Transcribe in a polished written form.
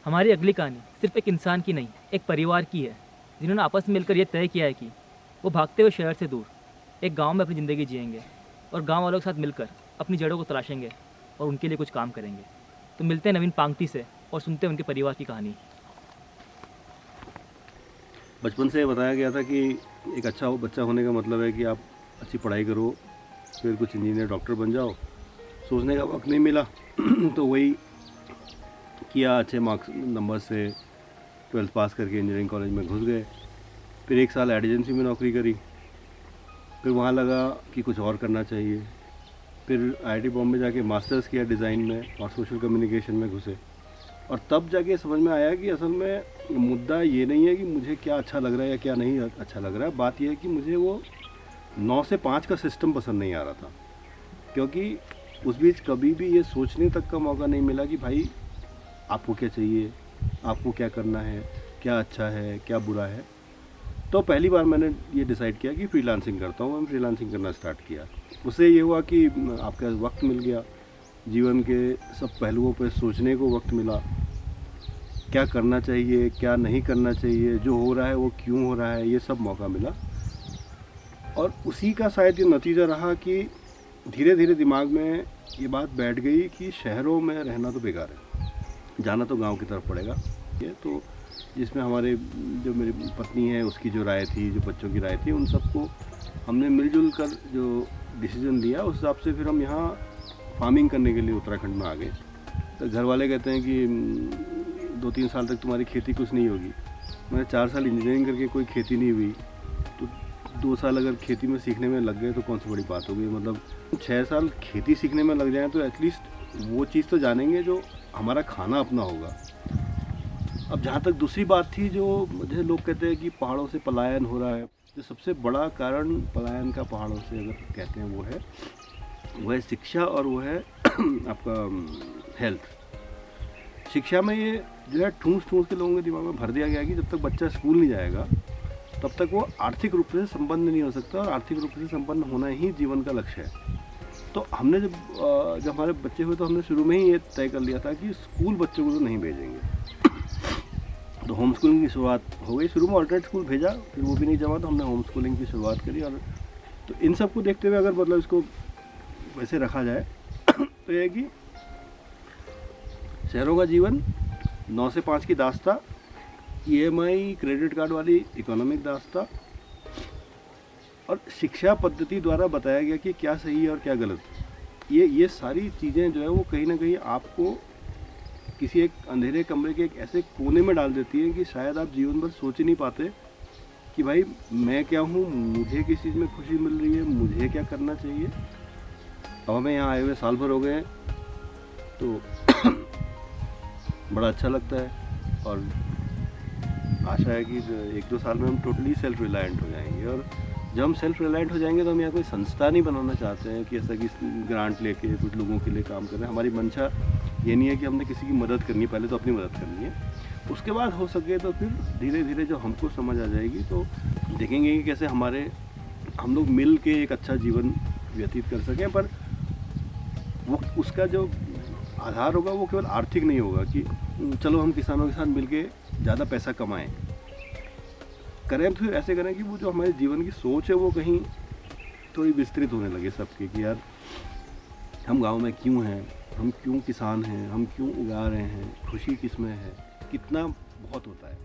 हमारी अगली कहानी सिर्फ एक इंसान की नहीं, एक परिवार की है, जिन्होंने आपस में मिलकर यह तय किया है कि वो भागते हुए शहर से दूर एक गांव में अपनी ज़िंदगी जिएंगे और गांव वालों के साथ मिलकर अपनी जड़ों को तलाशेंगे और उनके लिए कुछ काम करेंगे। तो मिलते हैं नवीन पांगटी से और सुनते हैं उनके परिवार की कहानी। बचपन से बताया गया था कि एक अच्छा बच्चा होने का मतलब है कि आप अच्छी पढ़ाई करो, फिर कुछ इंजीनियर डॉक्टर बन जाओ। सोचने का वक्त नहीं मिला तो वही किया, अच्छे मार्क्स नंबर से 12th पास करके इंजीनियरिंग कॉलेज में घुस गए। फिर 1 साल एड एजेंसी में नौकरी करी, फिर वहाँ लगा कि कुछ और करना चाहिए। फिर IIT बॉम्बे जाके मास्टर्स किया डिज़ाइन में और सोशल कम्युनिकेशन में घुसे। और तब जाके समझ में आया कि असल में मुद्दा ये नहीं है कि मुझे क्या अच्छा लग रहा है या क्या नहीं अच्छा लग रहा है। बात यह है कि मुझे वो 9 से 5 का सिस्टम पसंद नहीं आ रहा था, क्योंकि उस बीच कभी भी ये सोचने तक का मौका नहीं मिला कि भाई आपको क्या चाहिए, आपको क्या करना है, क्या अच्छा है, क्या बुरा है। तो पहली बार मैंने ये डिसाइड किया कि फ्रीलांसिंग करता हूँ। मैं फ्रीलांसिंग करना स्टार्ट किया। उससे ये हुआ कि आपका वक्त मिल गया, जीवन के सब पहलुओं पर सोचने को वक्त मिला, क्या करना चाहिए, क्या नहीं करना चाहिए, जो हो रहा है वो क्यों हो रहा है, ये सब मौका मिला। और उसी का शायद ये नतीजा रहा कि धीरे धीरे दिमाग में ये बात बैठ गई कि शहरों में रहना तो बेकार है, जाना तो गांव की तरफ पड़ेगा। ये तो जिसमें हमारे जो मेरी पत्नी है उसकी जो राय थी, जो बच्चों की राय थी, उन सबको हमने मिलजुल कर जो डिसीजन लिया, उस हिसाब से फिर हम यहाँ फार्मिंग करने के लिए उत्तराखंड में आ गए। तो घर वाले कहते हैं कि 2-3 साल तक तुम्हारी खेती कुछ नहीं होगी। मैंने 4 साल इंजीनियरिंग करके कोई खेती नहीं हुई, तो 2 साल अगर खेती में सीखने में लग गए तो कौन सी बड़ी बात हो गई। मतलब 6 साल खेती सीखने में लग जाए तो एटलीस्ट वो चीज़ तो जानेंगे जो हमारा खाना अपना होगा। अब जहाँ तक दूसरी बात थी, जो मुझे लोग कहते हैं कि पहाड़ों से पलायन हो रहा है, जो सबसे बड़ा कारण पलायन का पहाड़ों से अगर कहते हैं वो है शिक्षा और वो है आपका हेल्थ। शिक्षा में ये जो है ठूंस के लोगों के दिमाग में भर दिया गया कि जब तक बच्चा स्कूल नहीं जाएगा तब तक वो आर्थिक रूप से संपन्न नहीं हो सकता, और आर्थिक रूप से संपन्न होना ही जीवन का लक्ष्य है। तो हमने जब हमारे बच्चे हुए तो हमने शुरू में ही ये तय कर लिया था कि स्कूल बच्चों को तो नहीं भेजेंगे। तो होम स्कूलिंग की शुरुआत हो गई। शुरू में अल्टरनेट स्कूल भेजा, फिर वो भी नहीं जमा तो हमने होम स्कूलिंग की शुरुआत करी। और तो इन सब को देखते हुए अगर मतलब इसको वैसे रखा जाए तो ये है कि शहरों का जीवन 9 से 5 की दास्ता, EMI क्रेडिट कार्ड वाली इकोनॉमिक दास्ता, और शिक्षा पद्धति द्वारा बताया गया कि क्या सही है और क्या गलत। ये सारी चीज़ें जो है वो कहीं ना कहीं आपको किसी एक अंधेरे कमरे के एक ऐसे कोने में डाल देती है कि शायद आप जीवन भर सोच ही नहीं पाते कि भाई मैं क्या हूँ, मुझे किस चीज़ में खुशी मिल रही है, मुझे क्या करना चाहिए। अब हमें यहाँ आए हुए साल भर हो गए तो बड़ा अच्छा लगता है, और आशा है कि 1-2 साल में हम टोटली सेल्फ रिलायंट हो जाएंगे। और जब हम सेल्फ रिलायंट हो जाएंगे तो हम यहाँ कोई संस्था नहीं बनाना चाहते हैं कि ऐसा कि ग्रांट लेके कुछ लोगों के लिए काम करें। हमारी मंशा ये नहीं है कि हमने किसी की मदद करनी है, पहले तो अपनी मदद करनी है, उसके बाद हो सके तो फिर धीरे धीरे जो हमको समझ आ जाएगी तो देखेंगे कि कैसे हम लोग मिल के एक अच्छा जीवन व्यतीत कर सकें। पर वो उसका जो आधार होगा वो केवल आर्थिक नहीं होगा कि चलो हम किसानों के साथ मिल के ज़्यादा पैसा कमाएँ। करें तो ऐसे करें कि वो जो हमारे जीवन की सोच है वो कहीं थोड़ी विस्तृत होने लगे सबकी, कि यार हम गांव में क्यों हैं, हम क्यों किसान हैं, हम क्यों उगा रहे हैं, खुशी किस में है, कितना बहुत होता है।